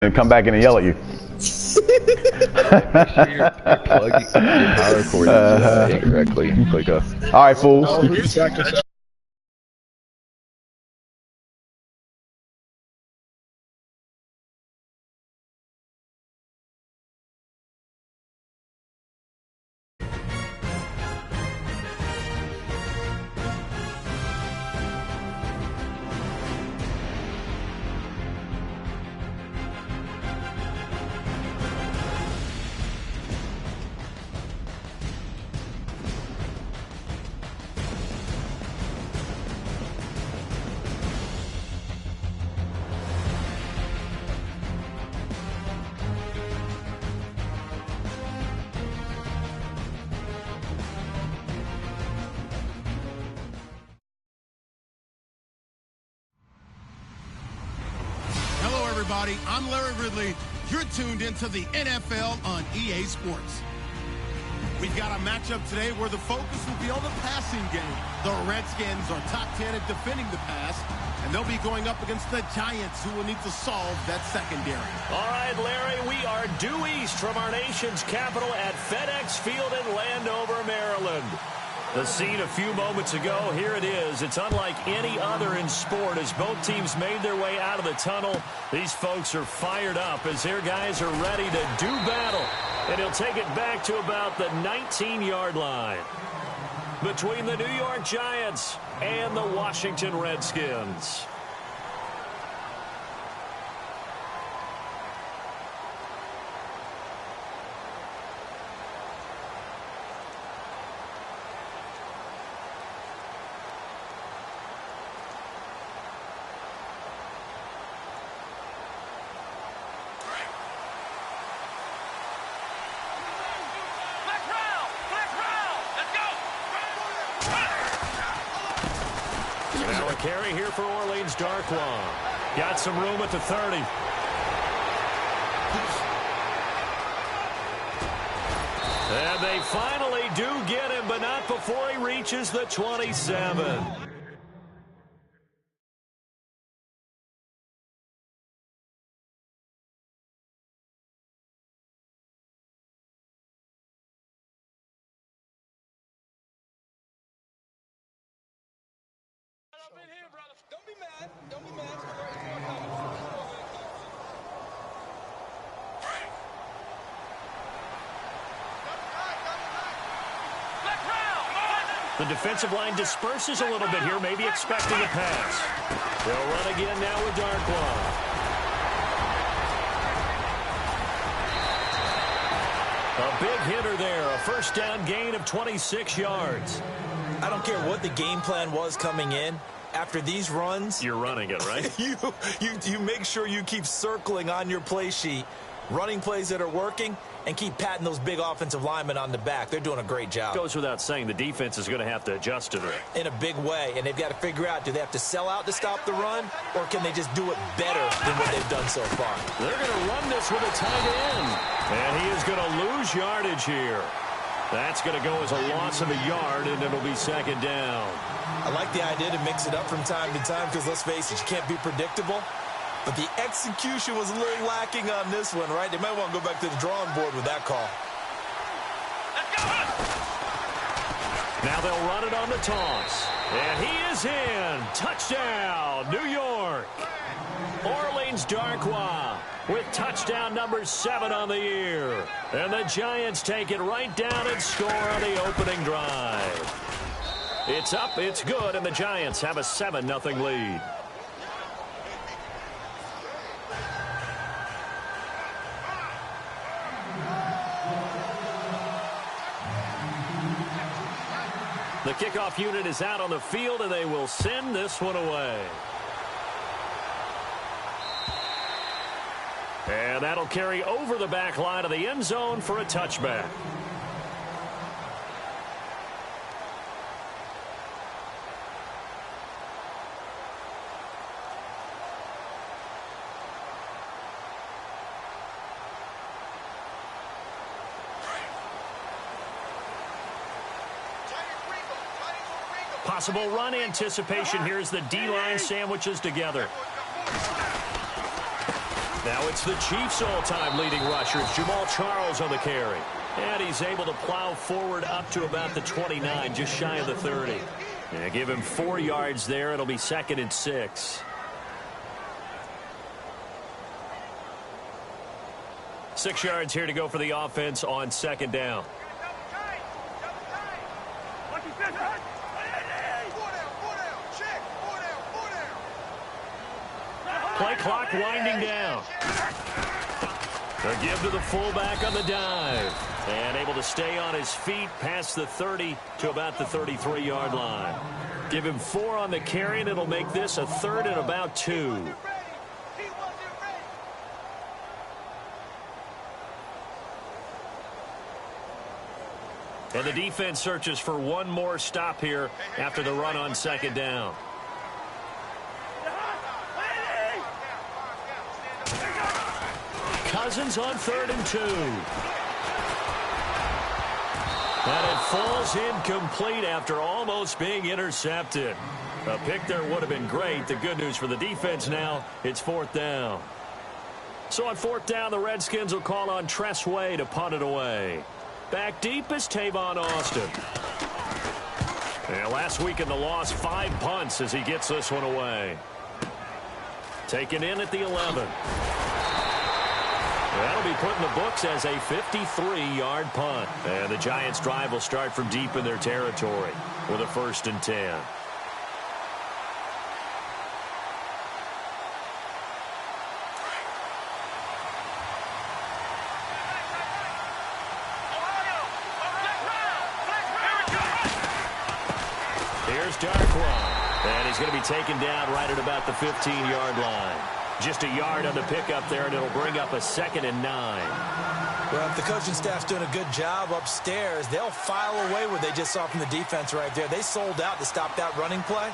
and come back in and yell at you. Make sure you're plugging your power cord incorrectly. Click up. All right, fools. Everybody, I'm Larry Ridley. You're tuned into the NFL on EA Sports. We've got a matchup today where the focus will be on the passing game. The Redskins are top 10 at defending the pass, and they'll be going up against the Giants, who will need to solve that secondary. All right, Larry, we are due east from our nation's capital at FedEx Field in Landover, Maryland. The scene a few moments ago, here it is. It's unlike any other in sport as both teams made their way out of the tunnel. These folks are fired up as their guys are ready to do battle. And he'll take it back to about the 19-yard line between the New York Giants and the Washington Redskins. Carry here for Orleans Darkwa. Got some room at the 30. And they finally do get him, but not before he reaches the 27. In here, brother. Don't be mad. Don't be mad. The defensive line disperses a little bit here, maybe expecting a pass. They'll run again now with Darkwa. A big hitter there, a first down gain of 26 yards. I don't care what the game plan was coming in. After these runs, you're running it, right? you make sure you keep circling on your play sheet, running plays that are working, and keep patting those big offensive linemen on the back. They're doing a great job. Goes without saying, the defense is going to have to adjust to that. In a big way, and they've got to figure out, do they have to sell out to stop the run, or can they just do it better than what they've done so far? They're going to run this with a tight end, and he is going to lose yardage here. That's going to go as a loss of a yard, and it'll be second down. I like the idea to mix it up from time to time because, let's face it, you can't be predictable. But the execution was a little lacking on this one, right? They might want to go back to the drawing board with that call. Now they'll run it on the toss. And he is in. Touchdown, New York. Orleans Darkwa with touchdown number 7 on the year. And the Giants take it right down and score on the opening drive. It's up, it's good, and the Giants have a 7-0 lead. The kickoff unit is out on the field, and they will send this one away. And that'll carry over the back line of the end zone for a touchback. Possible run anticipation here as the D-line sandwiches together. Now it's the Chiefs' all-time leading rushers, Jamal Charles on the carry. And he's able to plow forward up to about the 29, just shy of the 30. And give him 4 yards there. It'll be 2nd and 6. 6 yards here to go for the offense on 2nd down. Play clock winding down. A give to the fullback on the dive. And able to stay on his feet past the 30 to about the 33-yard line. Give him 4 on the carry, and it'll make this a 3rd and about 2. And the defense searches for one more stop here after the run on 2nd down. Cousins on 3rd and 2. And it falls incomplete after almost being intercepted. A pick there would have been great. The good news for the defense now, it's 4th down. So on 4th down, the Redskins will call on Tress Way to punt it away. Back deep is Tavon Austin. And last week in the loss, 5 punts as he gets this one away. Taken in at the 11. That'll be put in the books as a 53-yard punt. And the Giants' drive will start from deep in their territory with a 1st and 10. Here's Darkwa. And he's going to be taken down right at about the 15-yard line. Just a yard on the pickup there, and it'll bring up a 2nd and 9. Well, if the coaching staff's doing a good job upstairs, they'll file away what they just saw from the defense right there. They sold out to stop that running play.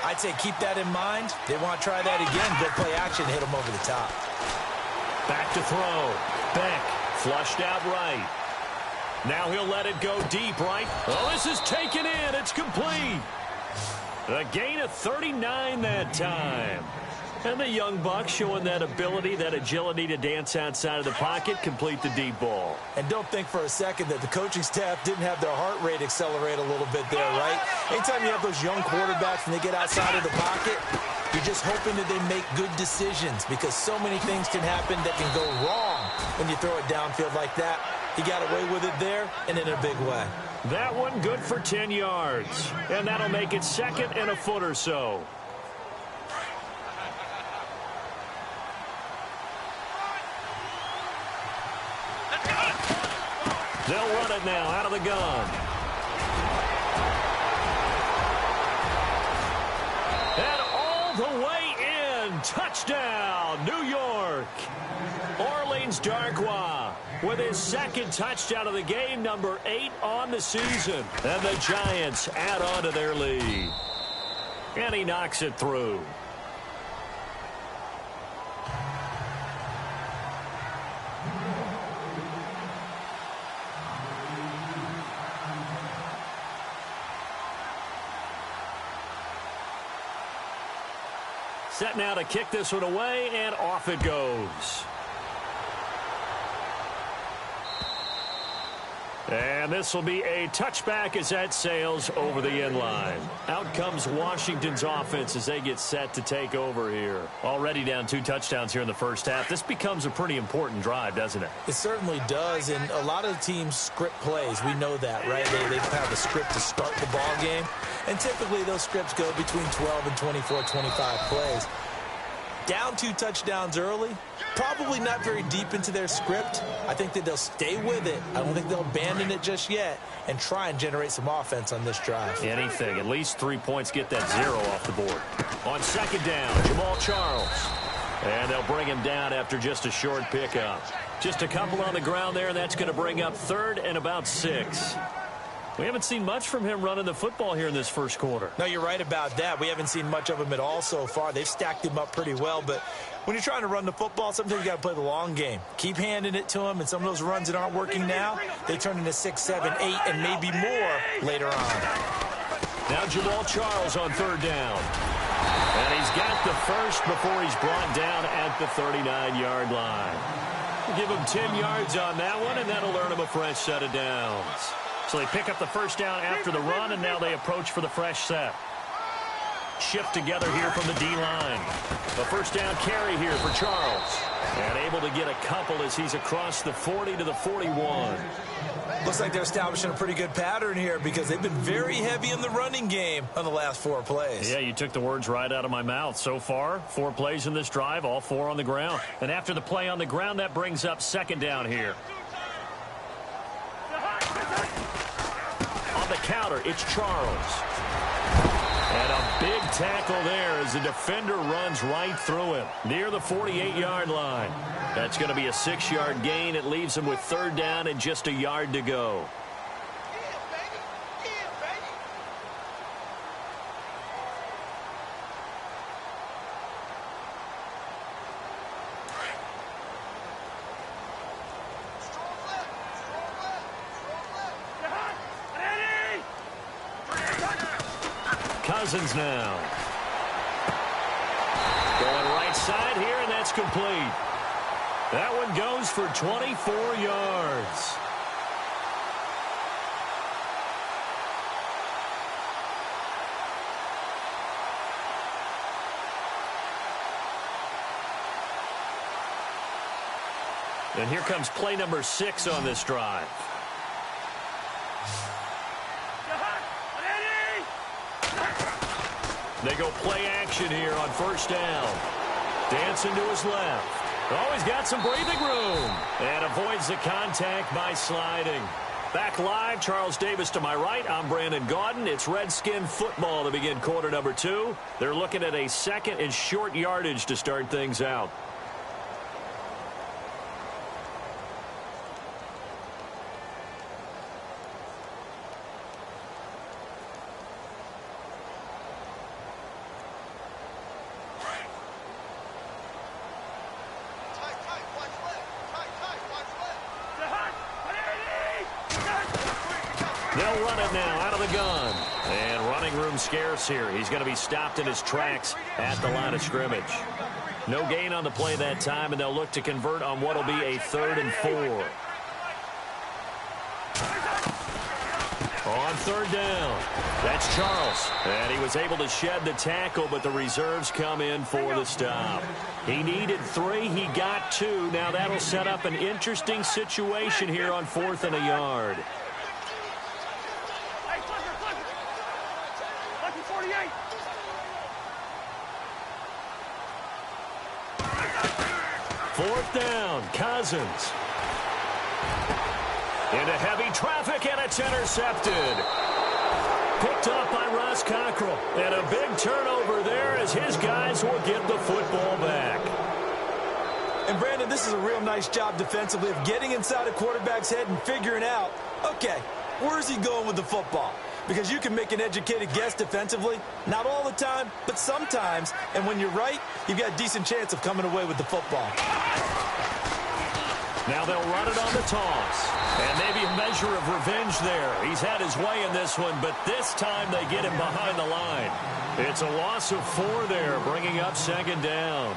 I'd say keep that in mind. They want to try that again, go play action, hit them over the top. Back to throw. Beck flushed out right. Now he'll let it go deep right. Oh, this is taken in. It's complete. A gain of 39 that time. And the young buck showing that ability, that agility to dance outside of the pocket, complete the deep ball. And don't think for a second that the coaching staff didn't have their heart rate accelerate a little bit there, right? Anytime you have those young quarterbacks and they get outside of the pocket, you're just hoping that they make good decisions because so many things can happen that can go wrong when you throw it downfield like that. He got away with it there and in a big way. That one good for 10 yards. And that'll make it 2nd and a foot or so. They'll run it now out of the gun. And all the way in. Touchdown, New York. Orleans Darkwa with his 2nd touchdown of the game, number 8 on the season. And the Giants add on to their lead. And he knocks it through. Set now to kick this one away, and off it goes. And this will be a touchback as that sails over the end line. Out comes Washington's offense as they get set to take over here. Already down 2 touchdowns here in the first half. This becomes a pretty important drive, doesn't it? It certainly does, and a lot of teams script plays. We know that, right? They have a script to start the ball game, and typically those scripts go between 12 and 24, 25 plays. Down 2 touchdowns early, probably not very deep into their script. I think that they'll stay with it. I don't think they'll abandon it just yet and try and generate some offense on this drive. Anything, at least 3 points, get that 0 off the board. On 2nd down, Jamal Charles. And they'll bring him down after just a short pickup. Just a couple on the ground there, and that's going to bring up 3rd and about 6. We haven't seen much from him running the football here in this first quarter. No, you're right about that. We haven't seen much of him at all so far. They've stacked him up pretty well, but when you're trying to run the football, sometimes you got to play the long game. Keep handing it to him, and some of those runs that aren't working now, they turn into 6, 7, 8, and maybe more later on. Now Jamal Charles on 3rd down. And he's got the first before he's brought down at the 39-yard line. We'll give him 10 yards on that one, and that'll earn him a fresh set of downs. So they pick up the first down after the run, and now they approach for the fresh set. Shift together here from the D-line. The first down carry here for Charles. And able to get a couple as he's across the 40 to the 41. Looks like they're establishing a pretty good pattern here because they've been very heavy in the running game on the last 4 plays. Yeah, you took the words right out of my mouth. So far, 4 plays in this drive, all 4 on the ground. And after the play on the ground, that brings up second down here. On the counter, it's Charles. And a big tackle there as the defender runs right through him near the 48-yard line. That's going to be a 6-yard gain. It leaves him with third down and just a yard to go. Cousins now. Going right side here, and that's complete. That one goes for 24 yards. And here comes play number 6 on this drive. They go play action here on first down. Dancing to his left. Oh, he's got some breathing room. And avoids the contact by sliding. Back live, Charles Davis to my right. I'm Brandon Gaudin. It's Redskin football to begin quarter number 2. They're looking at a second and short yardage to start things out. They'll run it now out of the gun. And running room scarce here. He's going to be stopped in his tracks at the line of scrimmage. No gain on the play that time, and they'll look to convert on what will be a 3rd and 4. On third down, that's Charles. And he was able to shed the tackle, but the reserves come in for the stop. He needed 3. He got 2. Now that'll set up an interesting situation here on 4th and a yard. Fourth down, Cousins. Into heavy traffic, and it's intercepted. Picked up by Ross Cockrell. And a big turnover there as his guys will get the football back. And, Brandon, this is a real nice job defensively of getting inside a quarterback's head and figuring out, okay, where's he going with the football? Because you can make an educated guess defensively. Not all the time, but sometimes. And when you're right, you've got a decent chance of coming away with the football. Now they'll run it on the toss. And maybe a measure of revenge there. He's had his way in this one, but this time they get him behind the line. It's a loss of 4 there, bringing up second down.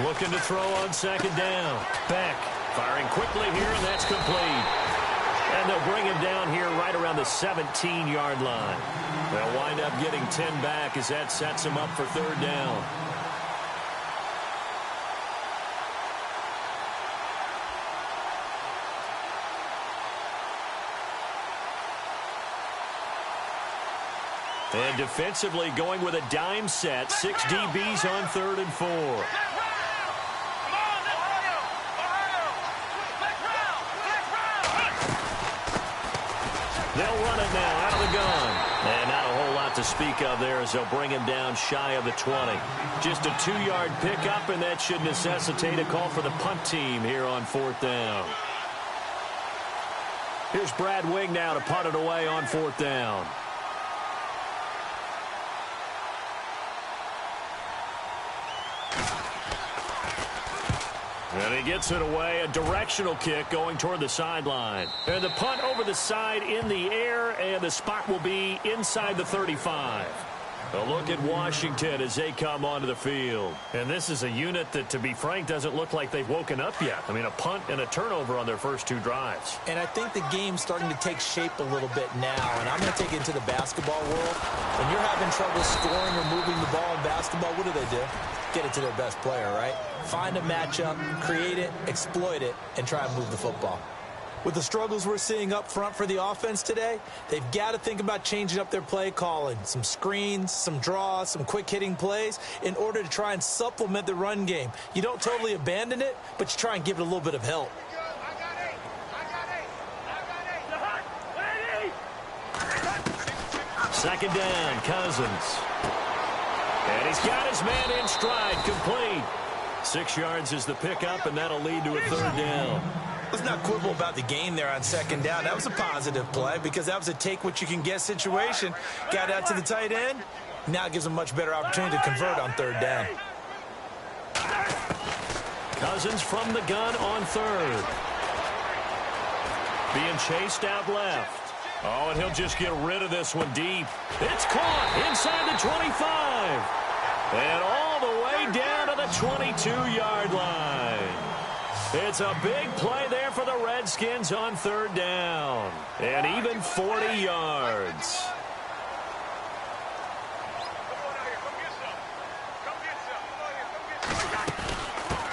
Looking to throw on second down. Beck firing quickly here, and that's complete. And they'll bring him down here right around the 17-yard line. They'll wind up getting 10 back as that sets him up for third down. And defensively going with a dime set. 6 DBs on 3rd and 4. They'll run it now out of the gun. And not a whole lot to speak of there as they'll bring him down shy of the 20. Just a 2-yard pickup, and that should necessitate a call for the punt team here on 4th down. Here's Brad Wing now to punt it away on 4th down. And he gets it away, a directional kick going toward the sideline. And the punt over the side in the air, and the spot will be inside the 35. A look at Washington as they come onto the field. And this is a unit that, to be frank, doesn't look like they've woken up yet. I mean, a punt and a turnover on their first 2 drives. And I think the game's starting to take shape a little bit now. And I'm going to take it into the basketball world. When you're having trouble scoring or moving the ball in basketball, what do? Get it to their best player, right? Find a matchup, create it, exploit it, and try and move the football. With the struggles we're seeing up front for the offense today, they've got to think about changing up their play calling. Some screens, some draws, some quick-hitting plays in order to try and supplement the run game. You don't totally abandon it, but you try and give it a little bit of help. Second down, Cousins. And he's got his man in stride, complete. 6 yards is the pickup, and that'll lead to a 3rd down. Let's not quibble about the gain there on 2nd down. That was a positive play because that was a take-what-you-can-get situation. Got out to the tight end. Now it gives them a much better opportunity to convert on 3rd down. Cousins from the gun on 3rd. Being chased out left. Oh, and he'll just get rid of this one deep. It's caught inside the 25. And all the way down to the 22-yard line. It's a big play there for the Redskins on 3rd down. And even 40 yards.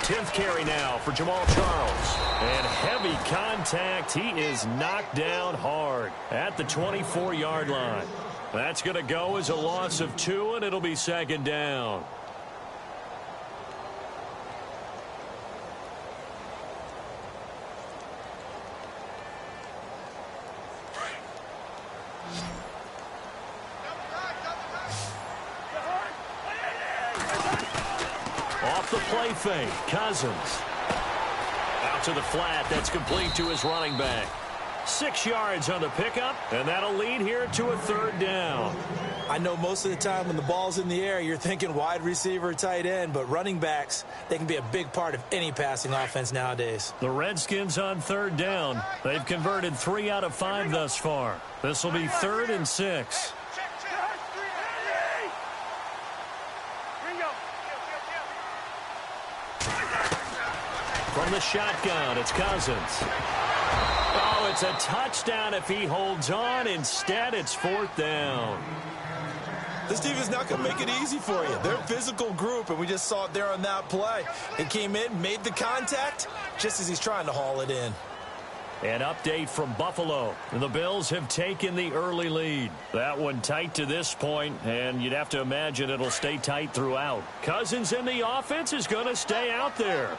Tenth carry now for Jamal Charles. And heavy contact. He is knocked down hard at the 24-yard line. That's going to go as a loss of 2, and it'll be 2nd down. Off the play fake, Cousins. Out to the flat, that's complete to his running back. 6 yards on the pickup, and that'll lead here to a 3rd down. I know most of the time when the ball's in the air, you're thinking wide receiver, tight end, but running backs, they can be a big part of any passing offense nowadays. The Redskins on 3rd down. They've converted 3 out of 5 thus far. This will be 3rd and 6. From the shotgun, it's Cousins. Oh, it's a touchdown if he holds on. Instead, it's 4th down. This team is not going to make it easy for you. They're a physical group, and we just saw it there on that play. He came in, made the contact, just as he's trying to haul it in. An update from Buffalo. The Bills have taken the early lead. That one tight to this point, and you'd have to imagine it'll stay tight throughout. Cousins in the offense is going to stay out there.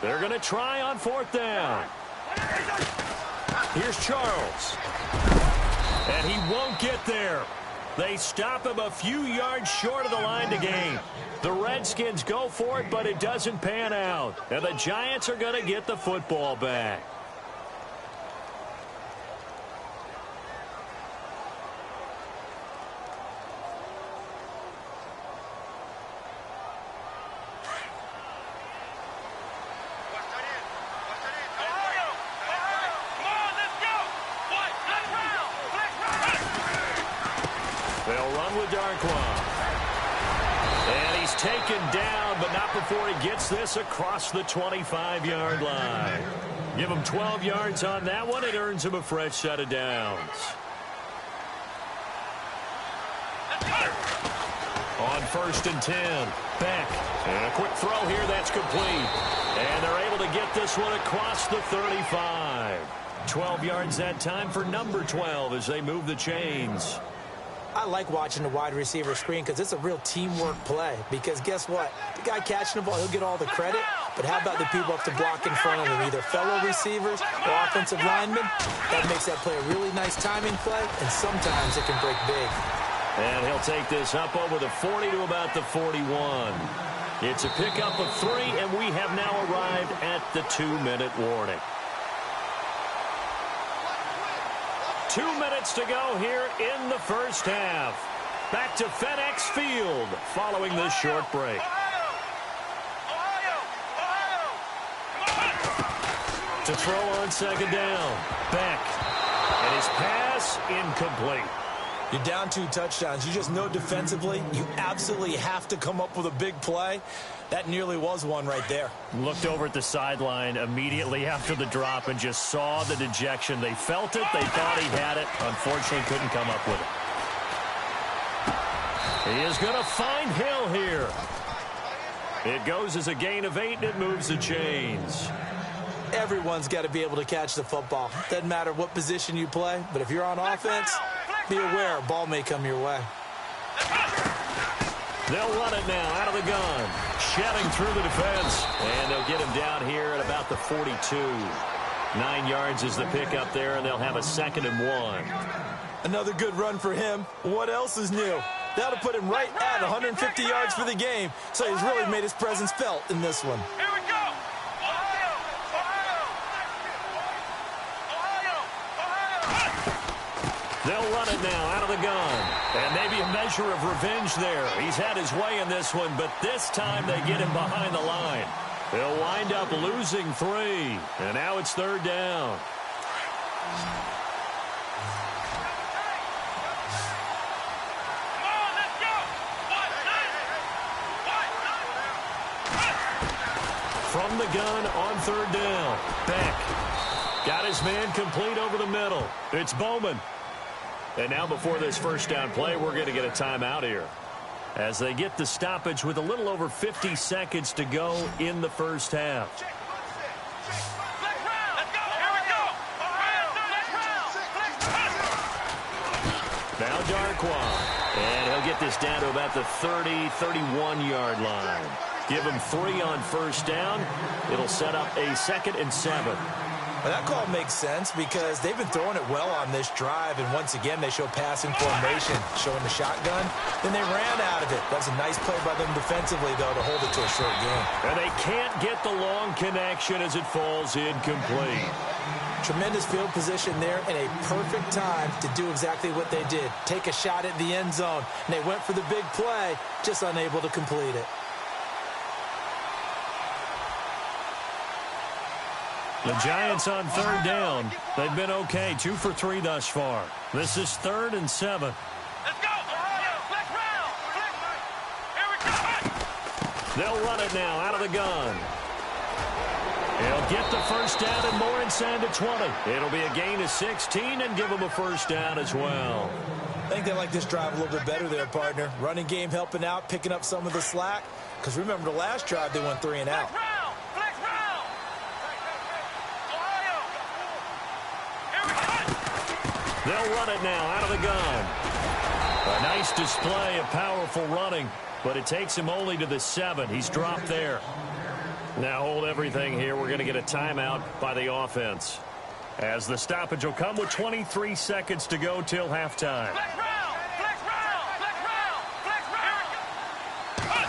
They're going to try on 4th down. Here's Charles. And he won't get there. They stop him a few yards short of the line to gain. The Redskins go for it, but it doesn't pan out. And the Giants are going to get the football back. And he's taken down, but not before he gets this across the 25-yard line. Give him 12 yards on that one. It earns him a fresh set of downs. On 1st and 10, Beck. And a quick throw here, that's complete. And they're able to get this one across the 35. 12 yards that time for number 12 as they move the chains. I like watching the wide receiver screen because it's a real teamwork play. Because guess what? The guy catching the ball, he'll get all the credit. But how about the people up to block in front of him, either fellow receivers or offensive linemen? That makes that play a really nice timing play, and sometimes it can break big. And he'll take this up over the 40 to about the 41. It's a pickup of 3, and we have now arrived at the 2-minute warning. 2 minutes to go here in the first half. Back to FedEx Field following this short break. To throw on second down. Beck. And his pass incomplete. You're down 2 touchdowns. You just know defensively you absolutely have to come up with a big play. That nearly was one right there. Looked over at the sideline immediately after the drop and just saw the dejection. They felt it. They thought he had it. Unfortunately, couldn't come up with it. He is going to find Hill here. It goes as a gain of 8, and it moves the chains. Everyone's got to be able to catch the football. Doesn't matter what position you play, but if you're on offense, be aware a ball may come your way. They'll run it now out of the gun. Shedding through the defense. And they'll get him down here at about the 42. 9 yards is the pickup there, and they'll have a 2nd and 1. Another good run for him. What else is new? That'll put him right at 150 yards for the game. So he's really made his presence felt in this one. Here we go. They'll run it now out of the gun. And maybe a measure of revenge there. He's had his way in this one, but this time they get him behind the line. They'll wind up losing 3. And now it's 3rd down. From the gun on 3rd down. Beck got his man complete over the middle. It's Bowman. And now before this first down play, we're going to get a timeout here as they get the stoppage with a little over 50 seconds to go in the first half. Now Darkwa. And he'll get this down to about the 30, 31-yard line. Give him 3 on first down. It'll set up a 2nd and 7. Well, that call makes sense because they've been throwing it well on this drive, and once again they show passing formation, showing the shotgun. Then they ran out of it. That was a nice play by them defensively, though, to hold it to a short game. And they can't get the long connection as it falls incomplete. Tremendous field position there and a perfect time to do exactly what they did. Take a shot at the end zone. And they went for the big play, just unable to complete it. The Giants on 3rd down. They've been okay, 2 for 3 thus far. This is 3rd and 7. Let's go. Flex round. Here we go. They'll run it now out of the gun. He'll get the first down and more inside the 20. It'll be a gain of 16 and give them a first down as well. I think they like this drive a little bit better there, partner. Running game helping out, picking up some of the slack. Because remember the last drive they went 3 and out. Flex round. Here we go. They'll run it now out of the gun. A nice display of powerful running, but it takes him only to the 7. He's dropped there. Now hold everything here. We're going to get a timeout by the offense, as the stoppage will come with 23 seconds to go till halftime. Flex round. Flex round. Flex round. Flex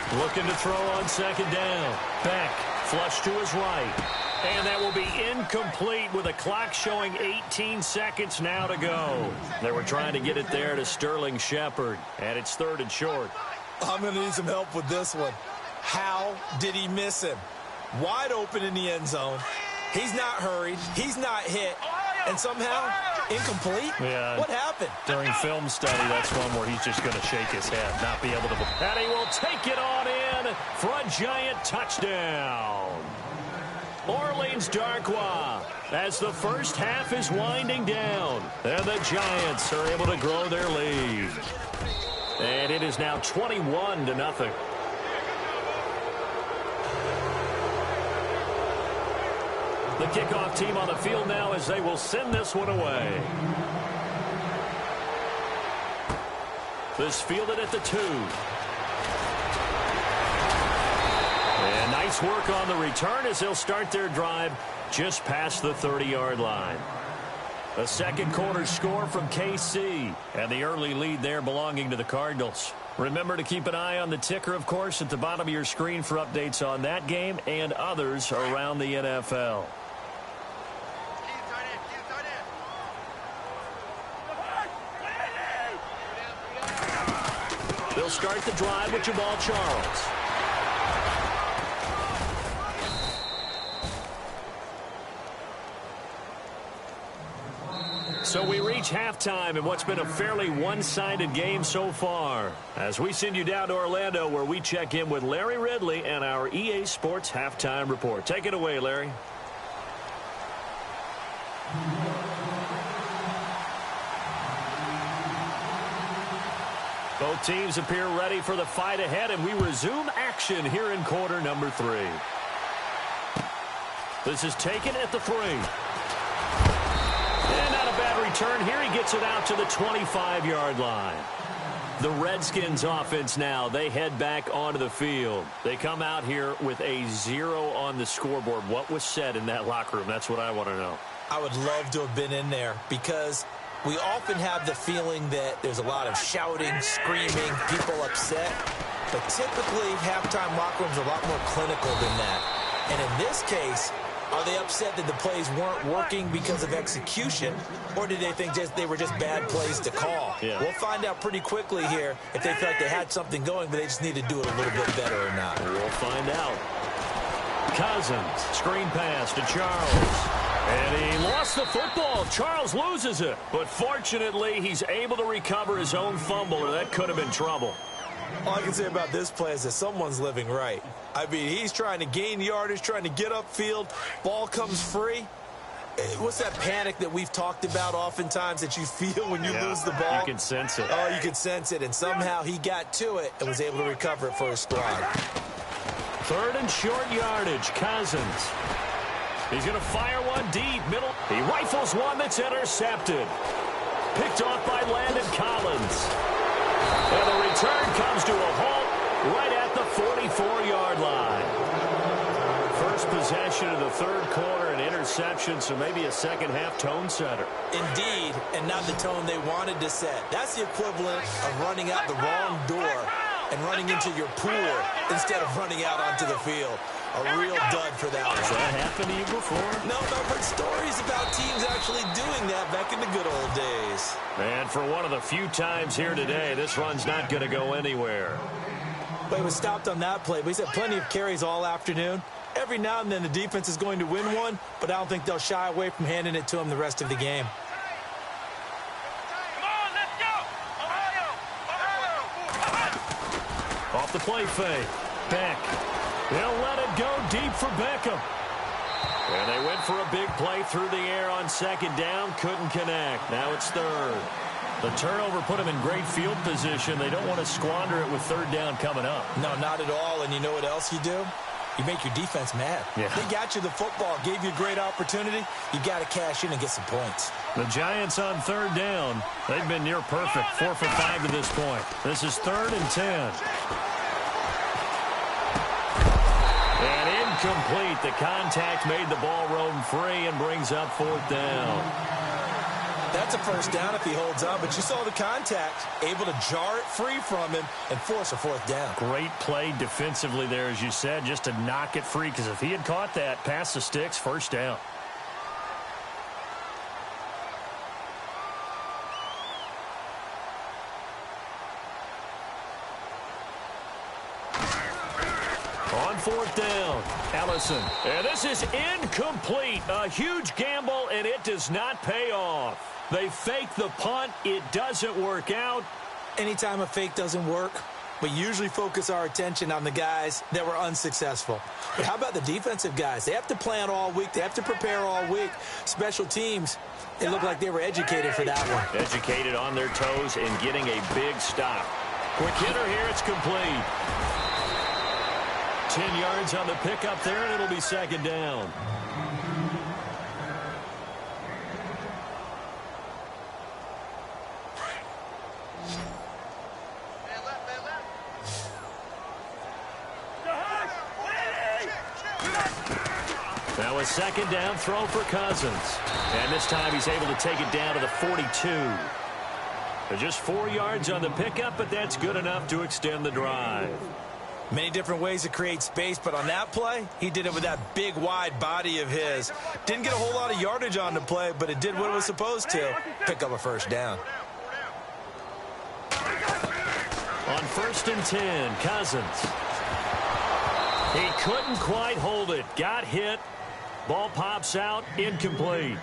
round. Looking to throw on 2nd down. Beck, flush to his right. And that will be incomplete with a clock showing 18 seconds now to go. They were trying to get it there to Sterling Shepard, and it's 3rd and short. I'm going to need some help with this one. How did he miss him? Wide open in the end zone. He's not hurried. He's not hit. And somehow, incomplete? Yeah. What happened? During film study, that's one where he's just going to shake his head, not be able to. And he will take it on in for a giant touchdown. Orleans Darkwa, as the first half is winding down. And the Giants are able to grow their lead. And it is now 21-0. The kickoff team on the field now as they will send this one away. This fielded at the 2. And nice work on the return as they'll start their drive just past the 30-yard line. A second quarter score from KC, and the early lead there belonging to the Cardinals. Remember to keep an eye on the ticker, of course, at the bottom of your screen for updates on that game and others around the NFL. They'll start the drive with Jamal Charles. So we reach halftime in what's been a fairly one-sided game so far. As we send you down to Orlando, where we check in with Larry Ridley and our EA Sports Halftime Report. Take it away, Larry. Both teams appear ready for the fight ahead, and we resume action here in quarter number 3. This is taken at the 3. And not a bad return here. He gets it out to the 25-yard line. The Redskins offense now, they head back onto the field. They come out here with a 0 on the scoreboard. What was said in that locker room? That's what I want to know. I would love to have been in there because we often have the feeling that there's a lot of shouting, screaming, people upset. But typically, halftime locker rooms are a lot more clinical than that. And in this case, are they upset that the plays weren't working because of execution, or did they think they were just bad plays to call? Yeah. We'll find out pretty quickly here if they felt like they had something going, but they just need to do it a little bit better or not. We'll find out. Cousins, screen pass to Charles. And he lost the football. Charles loses it. But fortunately, he's able to recover his own fumble, or that could have been trouble. All I can say about this play is that someone's living right. I mean, he's trying to gain yardage, trying to get upfield. Ball comes free. What's that panic that we've talked about oftentimes that you feel when you lose the ball? You can sense it. Oh, you can sense it. And somehow he got to it and was able to recover it for his squad. 3rd and short yardage. Cousins. He's going to fire one deep. Middle. He rifles one that's intercepted. Picked off by Landon Collins. And the return comes to a halt right at the 44-yard line. First possession of the 3rd quarter, an interception, so maybe a second-half tone setter. Indeed, and not the tone they wanted to set. That's the equivalent of running out the wrong door and running into your pool instead of running out onto the field. A real dud for that one. Has that happened to you before? No, I've heard stories about teams actually doing that back in the good old days. And for one of the few times here today, this run's not going to go anywhere. But he was stopped on that play, but he's had plenty of carries all afternoon. Every now and then the defense is going to win one, but I don't think they'll shy away from handing it to him the rest of the game. Come on, let's go! Ohio! Off the play fake. Beck. They'll let it go deep for Beckham. And they went for a big play through the air on 2nd down. Couldn't connect. Now it's 3rd. The turnover put them in great field position. They don't want to squander it with 3rd down coming up. No, not at all. And you know what else you do? You make your defense mad. Yeah. They got you the football, gave you a great opportunity. You got to cash in and get some points. The Giants on 3rd down. They've been near perfect. 4 for 5 to this point. This is 3rd and 10. And incomplete. The contact made the ball roam free and brings up 4th down. That's a first down if he holds on, but you saw the contact, able to jar it free from him and force a 4th down. Great play defensively there, as you said, just to knock it free, because if he had caught that, past the sticks, 1st down. On 4th down, Ellison. And this is incomplete. A huge gamble, and it does not pay off. They fake the punt. It doesn't work out. Anytime a fake doesn't work, we usually focus our attention on the guys that were unsuccessful. But how about the defensive guys? They have to plan all week. They have to prepare all week. Special teams, they look like they were educated for that one. Educated on their toes and getting a big stop. Quick hitter here. It's complete. 10 yards on the pickup there, and it'll be 2nd down. Now a 2nd down throw for Cousins. And this time he's able to take it down to the 42. Just 4 yards on the pickup, but that's good enough to extend the drive. Many different ways to create space, but on that play, he did it with that big, wide body of his. Didn't get a whole lot of yardage on the play, but it did what it was supposed to. Pick up a 1st down. On 1st and 10, Cousins. He couldn't quite hold it. Got hit. Ball pops out. Incomplete.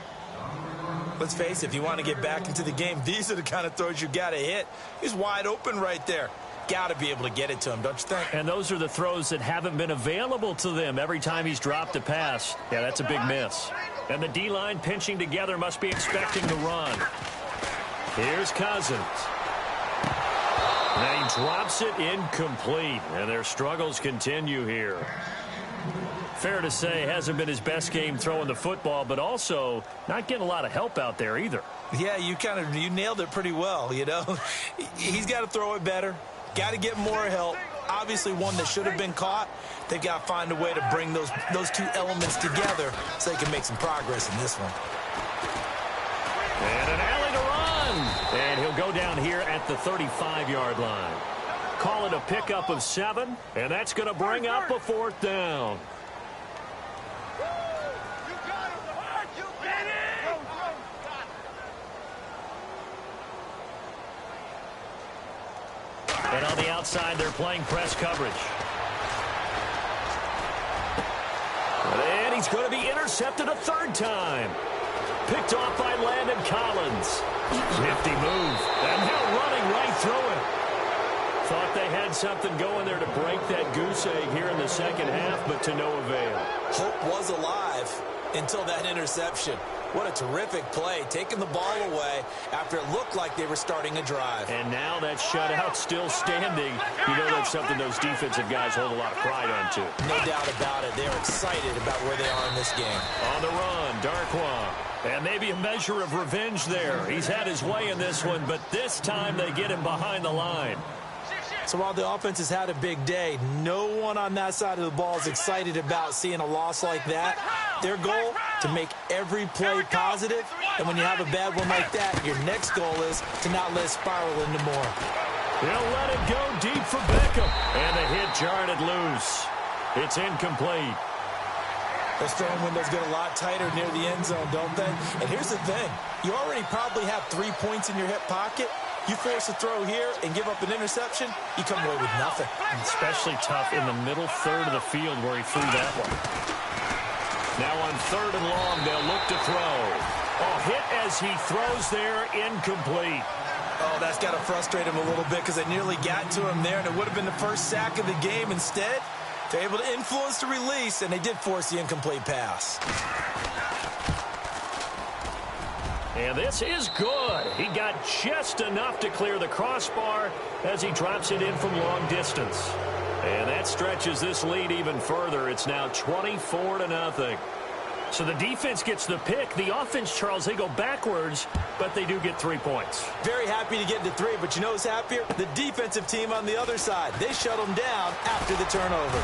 Let's face it, if you want to get back into the game, these are the kind of throws you got to hit. He's wide open right there. Got to be able to get it to him, don't you think? And those are the throws that haven't been available to them every time he's dropped a pass. Yeah, that's a big miss. And the D-line pinching together must be expecting the run. Here's Cousins. And he drops it incomplete. And their struggles continue here. Fair to say, hasn't been his best game throwing the football, but also not getting a lot of help out there either. Yeah, you nailed it pretty well, you know. He's got to throw it better. Got to get more help. Obviously one that should have been caught. They've got to find a way to bring those two elements together so they can make some progress in this one. And an alley to run. And he'll go down here at the 35-yard line. Call it a pickup of 7, and that's going to bring up a 4th down. And on the outside, they're playing press coverage. And he's going to be intercepted a 3rd time. Picked off by Landon Collins. Nifty move. And now running right through it. Thought they had something going there to break that goose egg here in the second half, but to no avail. Hope was alive until that interception. What a terrific play, taking the ball away after it looked like they were starting a drive. And now that shutout still standing. You know that's something those defensive guys hold a lot of pride on, too. No doubt about it. They're excited about where they are in this game. On the run, Darquan. And maybe a measure of revenge there. He's had his way in this one, but this time they get him behind the line. So while the offense has had a big day, no one on that side of the ball is excited about seeing a loss like that. Their goal, to make every play positive. And when you have a bad one like that, your next goal is to not let it spiral into more. They'll let it go deep for Beckham. And the hit jarred it loose. It's incomplete. Those throwing windows get a lot tighter near the end zone, don't they? And here's the thing. You already probably have 3 points in your hip pocket. You force a throw here and give up an interception, you come away with nothing. Especially tough in the middle third of the field where he threw that one. Now on 3rd and long, they'll look to throw. Oh, hit as he throws there, incomplete. Oh, that's got to frustrate him a little bit because they nearly got to him there, and it would have been the first sack of the game. Instead, they're able to influence the release, and they did force the incomplete pass. And this is good. He got just enough to clear the crossbar as he drops it in from long distance. And that stretches this lead even further. It's now 24-0. So the defense gets the pick. The offense, Charles, they go backwards, but they do get 3 points. Very happy to get to 3, but you know who's happier? The defensive team on the other side. They shut them down after the turnover.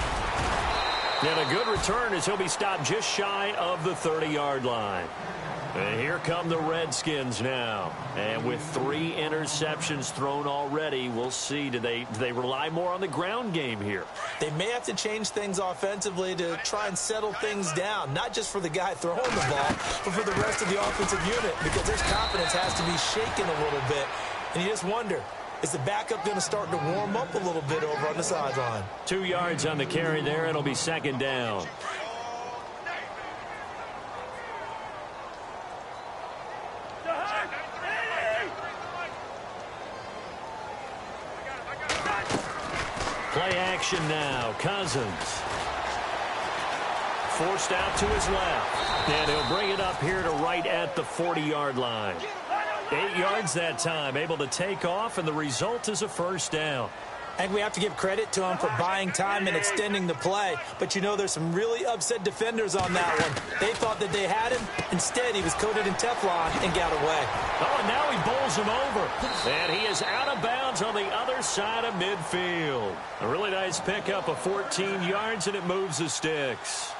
And a good return as he'll be stopped just shy of the 30-yard line. And here come the Redskins now. And with 3 interceptions thrown already, we'll see. Do they rely more on the ground game here? They may have to change things offensively to try and settle things down, not just for the guy throwing the ball, but for the rest of the offensive unit, because their confidence has to be shaken a little bit. And you just wonder, is the backup going to start to warm up a little bit over on the sideline? 2 yards on the carry there. It'll be 2nd down. Play action now. Cousins. Forced out to his left. And he'll bring it up here to right at the 40-yard line. 8 yards that time. Able to take off, and the result is a 1st down. I think we have to give credit to him for buying time and extending the play. But, you know, there's some really upset defenders on that one. They thought that they had him. Instead, he was coated in Teflon and got away. Oh, and now he bowls him over. And he is out of bounds on the other side of midfield. A really nice pickup of 14 yards, and it moves the sticks.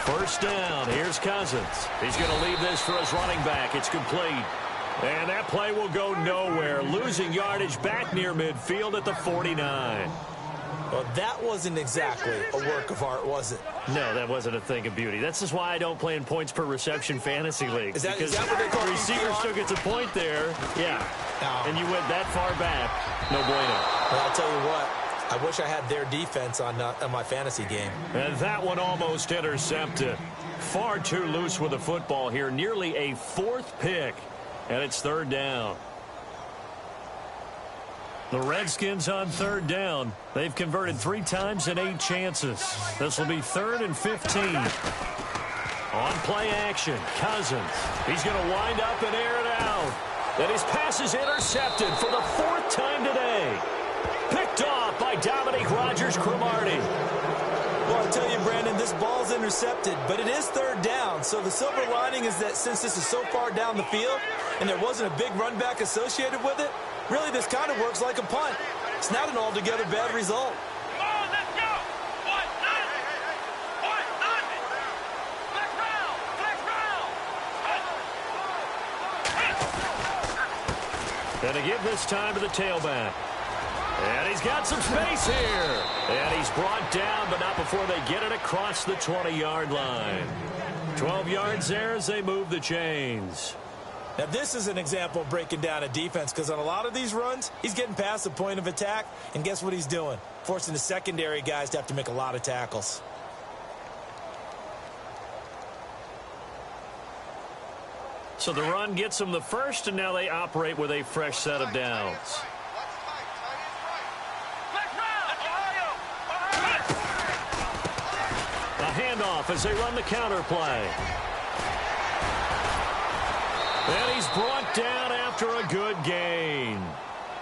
First down. Here's Cousins. He's going to leave this for his running back. It's complete. And that play will go nowhere. Losing yardage back near midfield at the 49. Well, that wasn't exactly a work of art, was it? No, that wasn't a thing of beauty. That's just why I don't play in points per reception fantasy leagues. Is that because what they call the receiver still gets a point there. Yeah. No. And you went that far back. No bueno. Well, I'll tell you what. I wish I had their defense on my fantasy game. And that one almost intercepted. Far too loose with the football here. Nearly a fourth pick. And it's third down. The Redskins on third down. They've converted 3 times in 8 chances. This will be 3rd and 15. On play action, Cousins. He's going to wind up and air it out. And his pass is intercepted for the 4th time today. Picked off by Dominique Rodgers-Cromartie. Well, I tell you, Brandon, this ball's intercepted, but it is third down. So the silver lining is that since this is so far down the field and there wasn't a big run back associated with it, really this kind of works like a punt. It's not an altogether bad result. Come on, let's go. 1-0. 1-0. Flex round. Flex round. And to give this time to the tailback. And he's got some space here. And he's brought down, but not before they get it across the 20-yard line. 12 yards there as they move the chains. Now, this is an example of breaking down a defense because on a lot of these runs, he's getting past the point of attack, and guess what he's doing? Forcing the secondary guys to have to make a lot of tackles. So the run gets them the first, and now they operate with a fresh set of downs. Flex round. Ohio. A handoff as they run the counter play. And he's brought down after a good gain.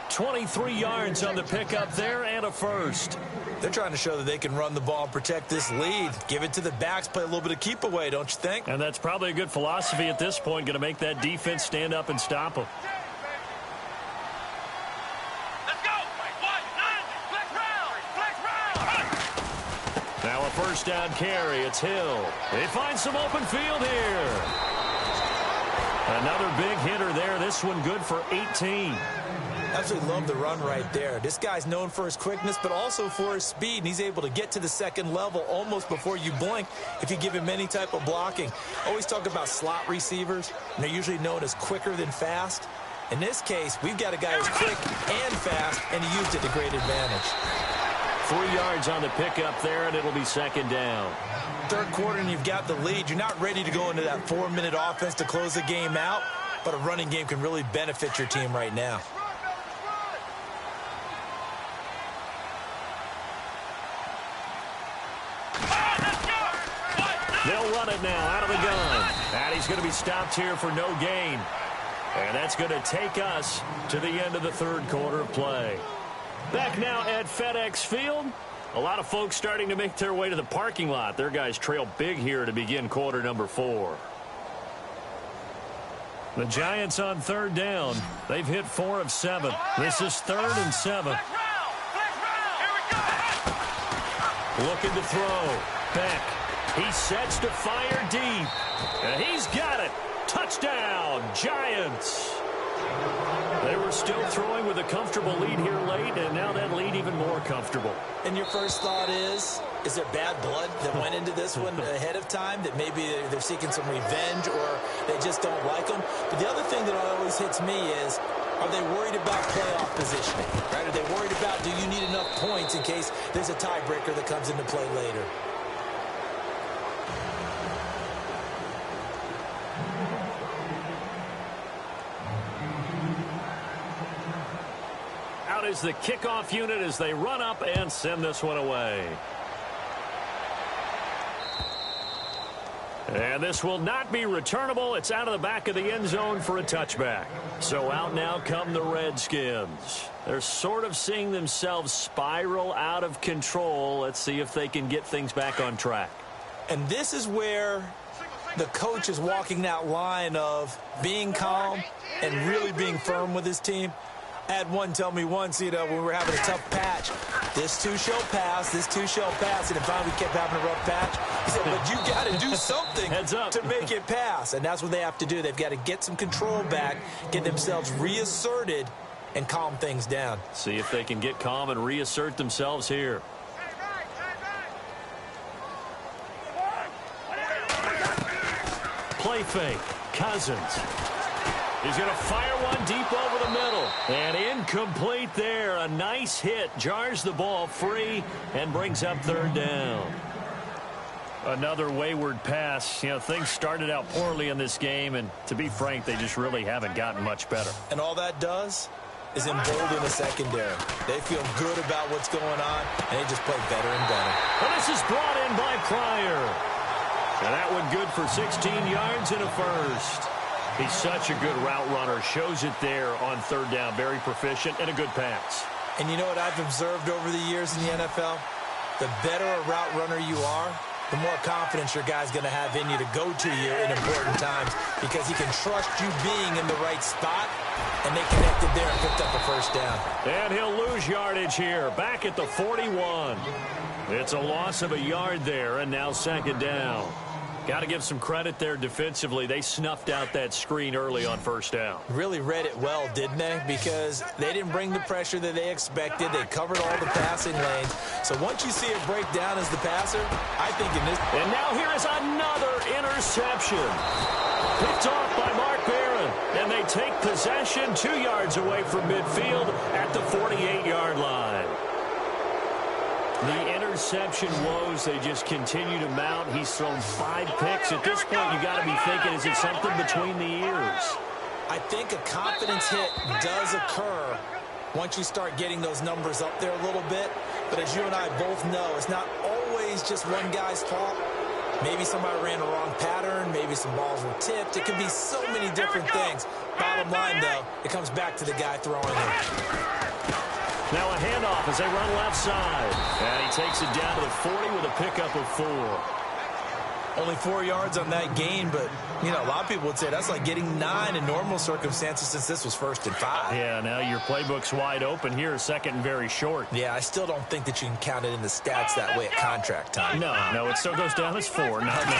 23 yards on the pickup there and a first. They're trying to show that they can run the ball and protect this lead. Give it to the backs, play a little bit of keep away, don't you think? And that's probably a good philosophy at this point, going to make that defense stand up and stop them. Let's go. 1-0. Flex round. Flex round. Now a first down carry. It's Hill. They find some open field here. Another big hitter there. This one good for 18. Absolutely love the run right there. This guy's known for his quickness, but also for his speed, and he's able to get to the second level almost before you blink if you give him any type of blocking. Always talk about slot receivers, and they're usually known as quicker than fast. In this case, we've got a guy who's quick and fast, and he used it to great advantage. 3 yards on the pickup there, and it'll be second down. Third quarter, and you've got the lead. You're not ready to go into that 4-minute offense to close the game out, but a running game can really benefit your team right now. They'll run it now out of the gun. And he's going to be stopped here for no gain. And that's going to take us to the end of the third quarter of play. Back now at FedEx Field. A lot of folks starting to make their way to the parking lot. Their guys trail big here to begin quarter number 4. The Giants on third down. They've hit 4 of 7. This is 3rd and 7. Flex round. Flex round. Here we go. Looking to throw. Beck. He sets to fire deep. And he's got it. Touchdown, Giants. They were still throwing with a comfortable lead here late, and now that lead even more comfortable. And your first thought is there bad blood that went into this one ahead of time, that maybe they're seeking some revenge or they just don't like them? But the other thing that always hits me is, are they worried about playoff positioning? Right? Are they worried about, do you need enough points in case there's a tiebreaker that comes into play later? Out is the kickoff unit as they run up and send this one away. And this will not be returnable. It's out of the back of the end zone for a touchback. So out now come the Redskins. They're sort of seeing themselves spiral out of control. Let's see if they can get things back on track. And this is where the coach is walking that line of being calm and really being firm with his team. I had one tell me once, when we were having a tough patch, this too shall pass, this too shall pass, and if finally we kept having a rough patch, he said, but you got to do something to make it pass, and that's what they have to do. They've got to get some control back, get themselves reasserted, and calm things down. See if they can get calm and reassert themselves here. fake. Cousins. He's going to fire one deep over the middle. And incomplete there. A nice hit. Jars the ball free and brings up third down. Another wayward pass. You know, things started out poorly in this game, and to be frank, they just really haven't gotten much better. And all that does is embolden the secondary. They feel good about what's going on, and they just play better and better. Well, this is brought in by Pryor. And that one good for 16 yards and a first. He's such a good route runner. Shows it there on third down. Very proficient and a good pass. And you know what I've observed over the years in the NFL? The better a route runner you are, the more confidence your guy's going to have in you to go to you in important times, because he can trust you being in the right spot, and they connected there and picked up a first down. And he'll lose yardage here, back at the 41. It's a loss of a yard there, and now second down. Got to give some credit there defensively. They snuffed out that screen early on first down. Really read it well, didn't they? Because they didn't bring the pressure that they expected. They covered all the passing lanes. So once you see it break down as the passer, I think in this... And now here is another interception. Picked off by Mark Barron. And they take possession 2 yards away from midfield at the 48-yard line. The interception woes, they just continue to mount. He's thrown 5 picks. At this point, you got to be thinking, is it something between the ears? I think a confidence hit does occur once you start getting those numbers up there a little bit. But as you and I both know, it's not always just one guy's fault. Maybe somebody ran a wrong pattern. Maybe some balls were tipped. It could be so many different things. Bottom line, though, it comes back to the guy throwing it. Now a handoff as they run left side. And he takes it down to the 40 with a pickup of 4. Only 4 yards on that gain, but, you know, a lot of people would say that's like getting 9 in normal circumstances since this was 1st and 5. Yeah, now your playbook's wide open here, 2nd and very short. Yeah, I still don't think that you can count it in the stats that way at contract time. No, it still goes down as 4, not 9.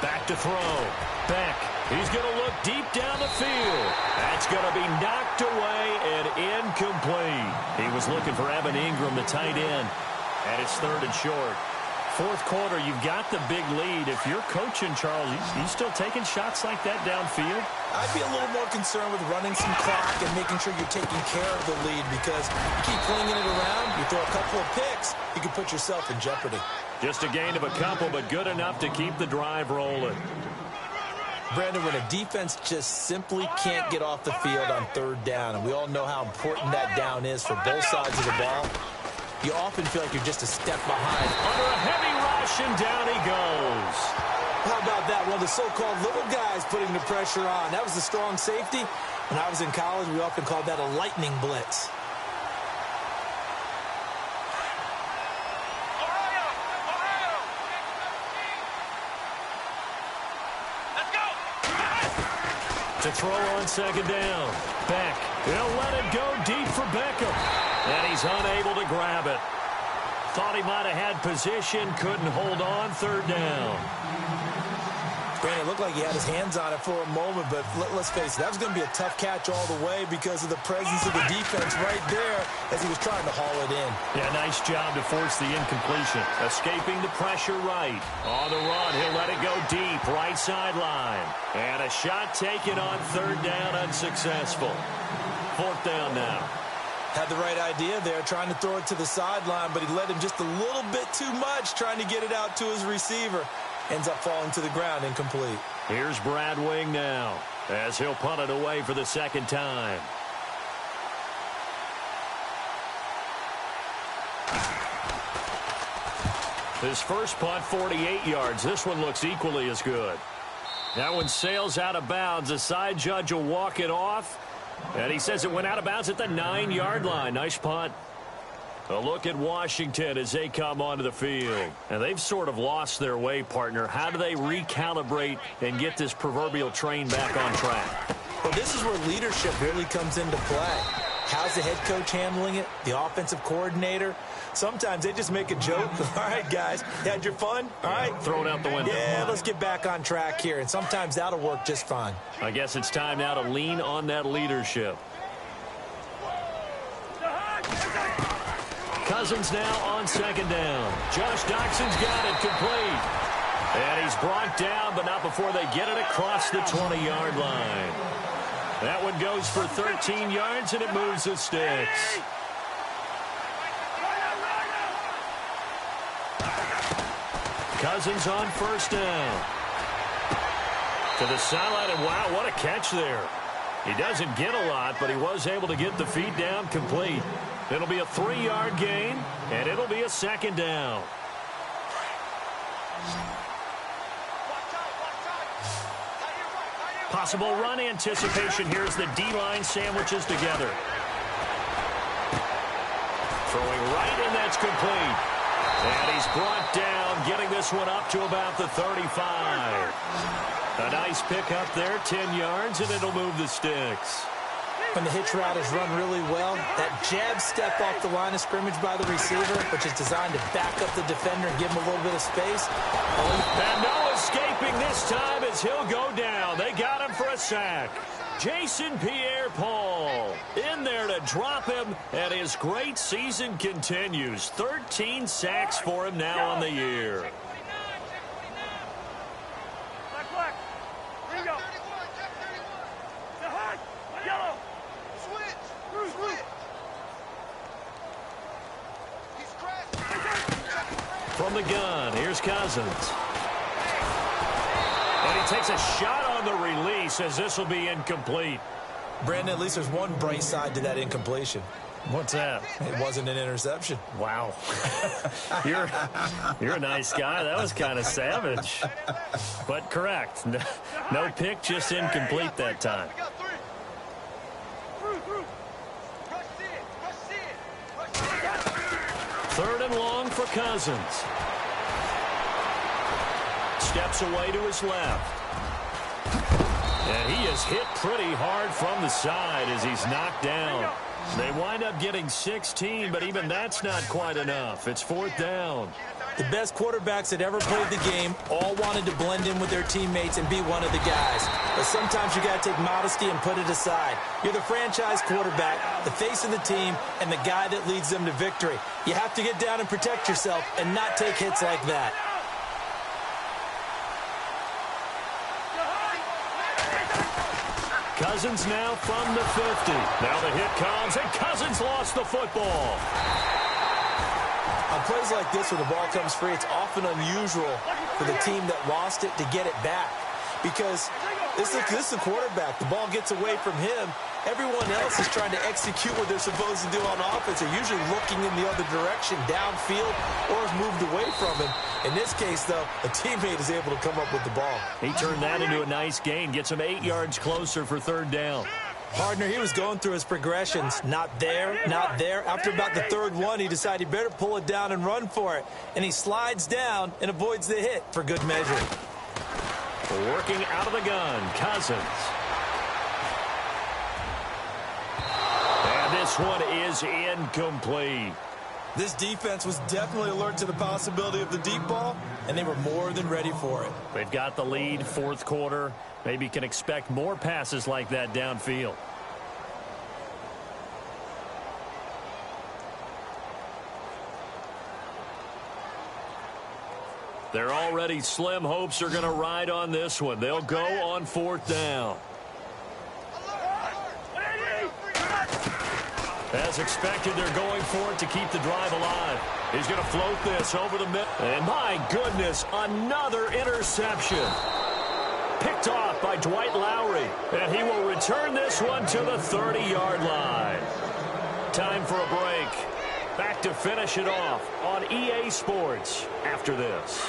Back to throw. Beck. He's going to look deep down the field. That's going to be knocked away and incomplete. He was looking for Evan Ingram, the tight end. And it's 3rd and short. 4th quarter, you've got the big lead. If you're coaching, Charles, you still taking shots like that downfield? I'd be a little more concerned with running some clock and making sure you're taking care of the lead, because you keep flinging it around, you throw a couple of picks, you can put yourself in jeopardy. Just a gain of a couple, but good enough to keep the drive rolling. Brandon, when a defense just simply can't get off the field on 3rd down, and we all know how important that down is for both sides of the ball, you often feel like you're just a step behind. Under a heavy rush, and down he goes. How about that? One of the so-called little guys putting the pressure on. That was the strong safety. When I was in college, we often called that a lightning blitz. To throw on 2nd down. Beck. He'll let it go deep for Beckham. And he's unable to grab it. Thought he might have had position. Couldn't hold on. 3rd down. Brandon, it looked like he had his hands on it for a moment, but let's face it, that was going to be a tough catch all the way because of the presence of the defense right there as he was trying to haul it in. Yeah, nice job to force the incompletion. Escaping the pressure right. On the run, he'll let it go deep, right sideline. And a shot taken on 3rd down, unsuccessful. 4th down now. Had the right idea there, trying to throw it to the sideline, but he let him just a little bit too much, trying to get it out to his receiver. Ends up falling to the ground, incomplete. Here's Brad Wing now, as he'll punt it away for the 2nd time. His first punt, 48 yards. This one looks equally as good. That one sails out of bounds. The side judge will walk it off. And he says it went out of bounds at the 9-yard line. Nice punt. A look at Washington as they come onto the field. And they've sort of lost their way, partner. How do they recalibrate and get this proverbial train back on track? Well, this is where leadership really comes into play. How's the head coach handling it? The offensive coordinator? Sometimes they just make a joke. All right, guys, you had your fun? All right. Throw it out the window. Yeah, let's get back on track here. And sometimes that'll work just fine. I guess it's time now to lean on that leadership. Cousins now on 2nd down. Josh Doxson's got it complete. And he's brought down, but not before they get it across the 20-yard line. That one goes for 13 yards, and it moves the sticks. Cousins on first down. To the sideline, and wow, what a catch there. He doesn't get a lot, but he was able to get the feet down complete. It'll be a 3-yard gain, and it'll be a second down. Possible run anticipation here as the D-line sandwiches together. Throwing right, and that's complete. And he's brought down, getting this one up to about the 35. A nice pickup there, 10 yards, and it'll move the sticks. When the hitch route is run really well, that jab step off the line of scrimmage by the receiver, which is designed to back up the defender and give him a little bit of space. And no escaping this time as he'll go down. They got him for a sack. Jason Pierre-Paul in there to drop him, and his great season continues. 13 sacks for him now on the year. From the gun, here's Cousins. And he takes a shot on the release as this will be incomplete. Brandon, at least there's one bright side to that incompletion. What's that? It wasn't an interception. Wow. You're a nice guy. That was kind of savage. But correct. No pick, just incomplete that time. Third and long for Cousins. Steps away to his left. And he is hit pretty hard from the side as he's knocked down. They wind up getting 16, but even that's not quite enough. It's fourth down. The best quarterbacks that ever played the game all wanted to blend in with their teammates and be one of the guys. But sometimes you got to take modesty and put it aside. You're the franchise quarterback, the face of the team, and the guy that leads them to victory. You have to get down and protect yourself and not take hits like that. Cousins now from the 50. Now the hit comes, and Cousins lost the football. On plays like this where the ball comes free, it's often unusual for the team that lost it to get it back. Because this is the quarterback. The ball gets away from him. Everyone else is trying to execute what they're supposed to do on offense. They're usually looking in the other direction, downfield, or has moved away from him. In this case, though, a teammate is able to come up with the ball. He turned that into a nice gain, gets him 8 yards closer for third down. Partner, he was going through his progressions. Not there, not there. After about the third one, he decided he better pull it down and run for it. And he slides down and avoids the hit for good measure. Working out of the gun, Cousins. And this one is incomplete. This defense was definitely alert to the possibility of the deep ball, and they were more than ready for it. They've got the lead, fourth quarter. Maybe can expect more passes like that downfield. They're already slim hopes are going to ride on this one. They'll go on fourth down. As expected, they're going for it to keep the drive alive. He's going to float this over the middle. And my goodness, another interception. Picked off by Dwight Lowry. And he will return this one to the 30-yard line. Time for a break. Back to finish it off on EA Sports after this.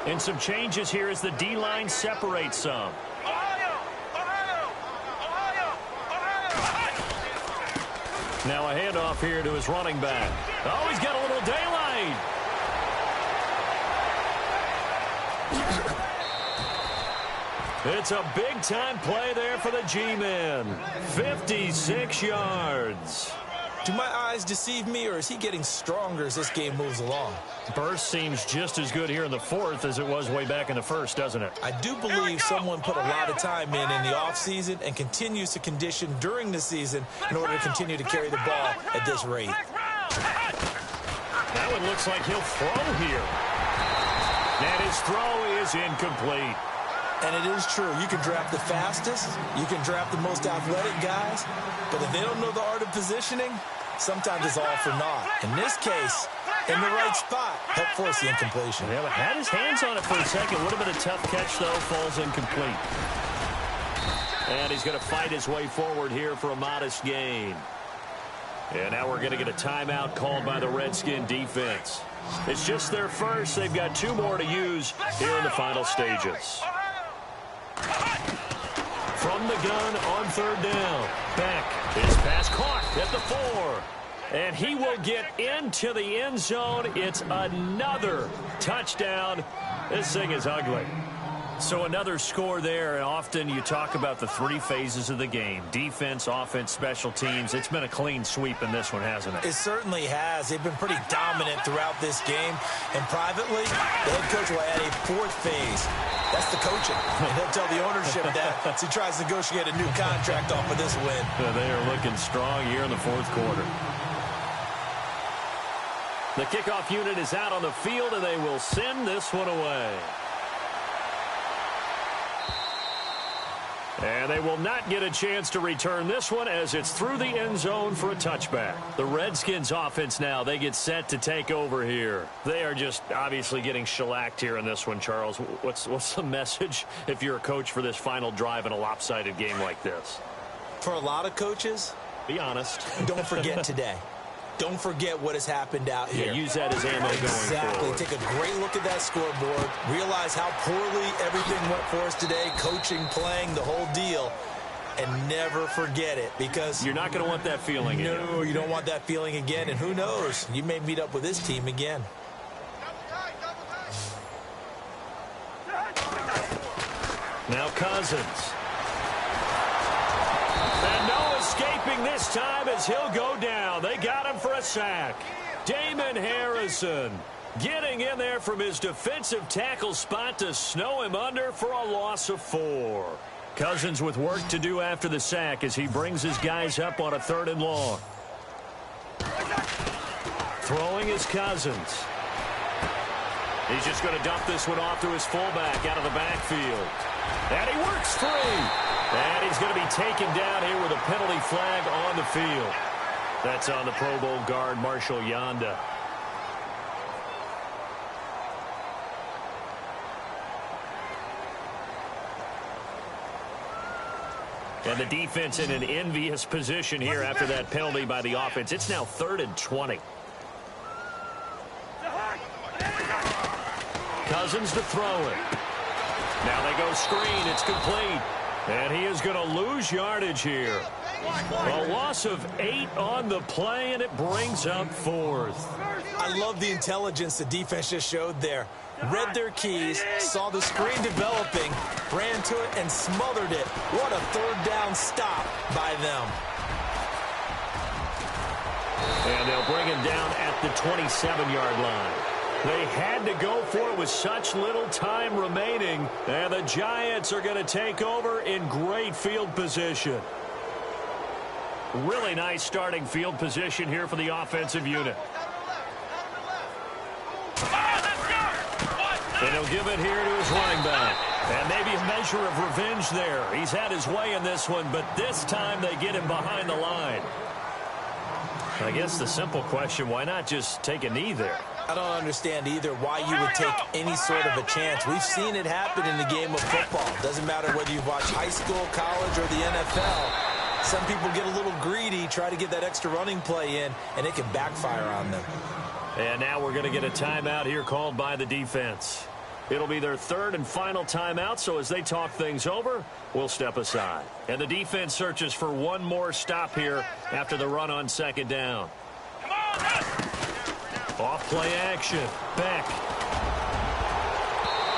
And some changes here as the D-line separates some. Now a handoff here to his running back. Oh, he's got a little daylight. It's a big-time play there for the G-men. 56 yards. Do my eyes deceive me, or is he getting stronger as this game moves along? Burst seems just as good here in the fourth as it was way back in the first, doesn't it? I do believe someone put a lot of time in the offseason and continues to condition during the season in order to continue to carry the ball at this rate. That one looks like he'll throw here. And his throw is incomplete. And it is true. You can draft the fastest. You can draft the most athletic guys. But if they don't know the art of positioning, sometimes it's all for naught. In this case, in the right spot, helped force the incompletion. Yeah, but had his hands on it for a second. Would have been a tough catch, though. Falls incomplete. And he's going to fight his way forward here for a modest gain. And now we're going to get a timeout called by the Redskin defense. It's just their first. They've got 2 more to use here in the final stages. From the gun on 3rd down. Beck, his pass caught at the 4. And he will get into the end zone. It's another touchdown. This thing is ugly. So another score there, and often you talk about the 3 phases of the game. Defense, offense, special teams. It's been a clean sweep in this one, hasn't it? It certainly has. They've been pretty dominant throughout this game. And privately, the head coach will add a 4th phase. That's the coaching. And he'll tell the ownership that as he tries to negotiate a new contract off of this win. They are looking strong here in the 4th quarter. The kickoff unit is out on the field, and they will send this one away. And they will not get a chance to return this one as it's through the end zone for a touchback. The Redskins offense now, they get set to take over here. They are just obviously getting shellacked here in this one, Charles. What's the message if you're a coach for this final drive in a lopsided game like this? For a lot of coaches, be honest. Don't forget today. Don't forget what has happened out here. Yeah, use that as ammo going forward. Take a great look at that scoreboard. Realize how poorly everything went for us today. Coaching, playing, the whole deal. And never forget it, because you're not going to want that feeling again. No, you don't want that feeling again. And who knows? You may meet up with this team again. Now Cousins. And no escaping this time as he'll go down. They got him for a sack. Damon Harrison getting in there from his defensive tackle spot to snow him under for a loss of 4. Cousins with work to do after the sack as he brings his guys up on a 3rd and long. Throwing is Cousins. He's just going to dump this one off to his fullback out of the backfield. And he works free. And he's going to be taken down here with a penalty flag on the field. That's on the Pro Bowl guard, Marshall Yanda. And the defense in an envious position here after that penalty by the offense. It's now 3rd and 20. Cousins to throw it. Now they go screen. It's complete. And he is going to lose yardage here. A loss of 8 on the play, and it brings up 4th. I love the intelligence the defense just showed there. Read their keys, saw the screen developing, ran to it, and smothered it. What a 3rd down stop by them. And they'll bring him down at the 27-yard line. They had to go for it with such little time remaining. And the Giants are going to take over in great field position. Really nice starting field position here for the offensive unit. And he'll give it here to his running back. And maybe a measure of revenge there. He's had his way in this one, but this time they get him behind the line. I guess the simple question, why not just take a knee there? I don't understand either why you would take any sort of a chance. We've seen it happen in the game of football. Doesn't matter whether you watch high school, college, or the NFL. Some people get a little greedy, try to get that extra running play in, and it can backfire on them. And now we're going to get a timeout here called by the defense. It'll be their 3rd and final timeout, so as they talk things over, we'll step aside. And the defense searches for one more stop here after the run on 2nd down. Come on, run! Off-play action. Beck.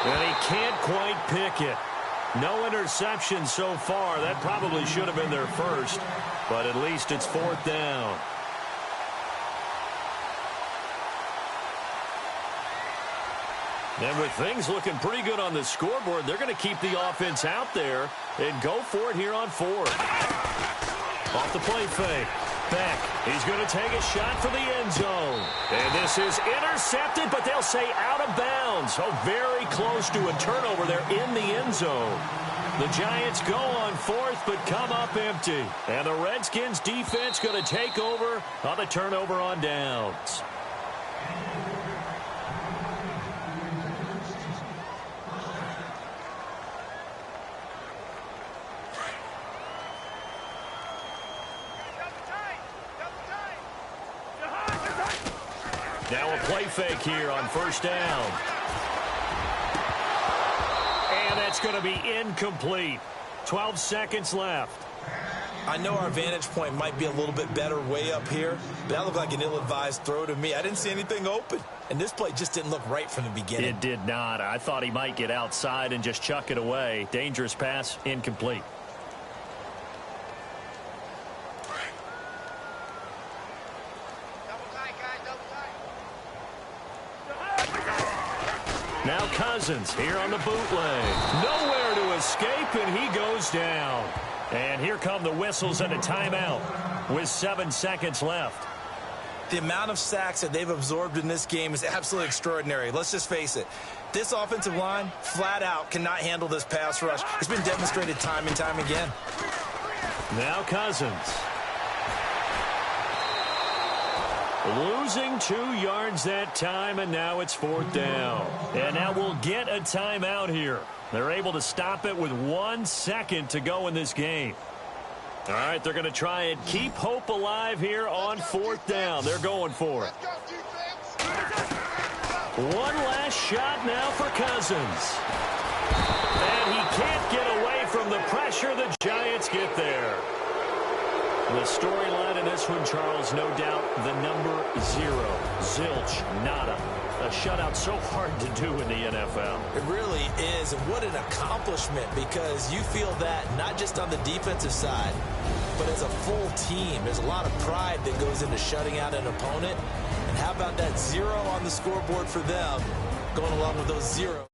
And he can't quite pick it. No interception so far. That probably should have been their first, but at least it's 4th down. And with things looking pretty good on the scoreboard, they're going to keep the offense out there and go for it here on 4th. Off the play fake. Beck. He's going to take a shot for the end zone. And this is intercepted, but they'll say out of bounds. Oh, very close to a turnover there in the end zone. The Giants go on fourth, but come up empty. And the Redskins defense going to take over on the turnover on downs. Now a play fake here on first down. And that's going to be incomplete. 12 seconds left. I know our vantage point might be a little bit better way up here, but that looked like an ill-advised throw to me. I didn't see anything open, and this play just didn't look right from the beginning. It did not. I thought he might get outside and just chuck it away. Dangerous pass, incomplete. Now Cousins here on the bootleg. Nowhere to escape, and he goes down. And here come the whistles and a timeout with 7 seconds left. The amount of sacks that they've absorbed in this game is absolutely extraordinary. Let's just face it. This offensive line, flat out, cannot handle this pass rush. It's been demonstrated time and time again. Now Cousins. Losing 2 yards that time, and now it's 4th down. And now we'll get a timeout here. They're able to stop it with 1 second to go in this game. All right, they're going to try and keep hope alive here on 4th down. They're going for it. One last shot now for Cousins. And he can't get away from the pressure. The Giants get there. The storyline in this one, Charles, no doubt the number 0. Zilch, nada. A shutout so hard to do in the NFL. It really is, and what an accomplishment, because you feel that not just on the defensive side, but as a full team. There's a lot of pride that goes into shutting out an opponent. And how about that 0 on the scoreboard for them, going along with those 0.